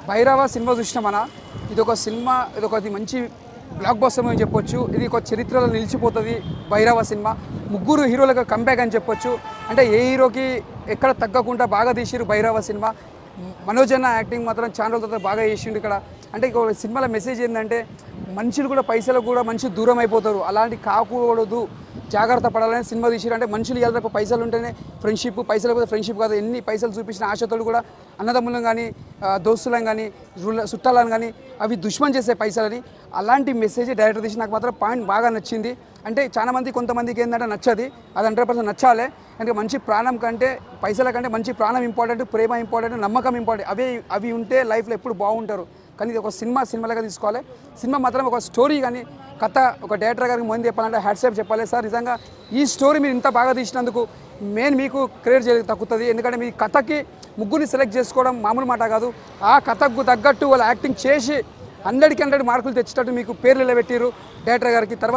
Bhairava cinema చూసినామన్నా. ఇది ఒక cinema, ఇది ఒకటి మంచి బ్లాక్ బస్టర్ అని చెప్పొచ్చు. ఇది ఒక చరిత్రలో నిలిచిపోతుంది భైరవ సినిమా. ముగ్గురు హీరోలకు కంబ్యాక్ అని చెప్పొచ్చు. అంటే ఏ హీరోకి ఎక్కడ తగ్గకుండా బాగా తీసిరు భైరవ సినిమా. మనోజ్ అన్న యాక్టింగ్ మాత్రం చాలా రోజుల బాగా చేసిండు ఇక్కడ. అంటే ఇక సినిమాలో మెసేజ్ ఏంటంటే మనుషులు కూడా పైసలకు కూడా మనిషి దూరం అయిపోతారు, అలాంటి కాకూడదు, జాగ్రత్త పడాలని సినిమా తీసిరు. అంటే మనుషులు ఇవాళ పైసలు ఉంటేనే ఫ్రెండ్షిప్, పైసలు లేకపోతే ఫ్రెండ్షిప్ కాదు. ఎన్ని పైసలు చూపించిన ఆశతోడు కూడా అన్నదమ్ములను కానీ దోస్తులను కానీ చుట్టాలను కానీ అవి దుష్మన్ చేసే పైసలని, అలాంటి మెసేజ్ డైరెక్టర్ తీసి నాకు మాత్రం పాయింట్ బాగా నచ్చింది. అంటే చాలామంది కొంతమందికి ఏంటంటే నచ్చది, అది 100% నచ్చాలి. అంటే మంచి ప్రాణం కంటే పైసల కంటే మంచి ప్రాణం ఇంపార్టెంట్, ప్రేమ ఇంపార్టెంట్, నమ్మకం ఇంపార్టెంట్. అవి ఉంటే లైఫ్లో ఎప్పుడు బాగుంటారు. కానీ ఇది ఒక సినిమాలాగా తీసుకోవాలి. సినిమా మాత్రం ఒక స్టోరీ కానీ కథ, ఒక డైరెక్టర్ గారికి ముందు చెప్పాలంటే హ్యాట్సాప్ చెప్పాలి సార్. నిజంగా ఈ స్టోరీ మీరు ఇంత బాగా తీసినందుకు మెయిన్ మీకు క్రెడిట్ తగ్గుతుంది. ఎందుకంటే మీ కథకి ముగ్గురిని సెలెక్ట్ చేసుకోవడం మామూలు మాట కాదు. ఆ కథకు తగ్గట్టు వాళ్ళు యాక్టింగ్ చేసి 100కి 100 మార్కులు తెచ్చేటట్టు మీకు పేర్లు నిలబెట్టారు డైరెక్టర్ గారికి. తర్వాత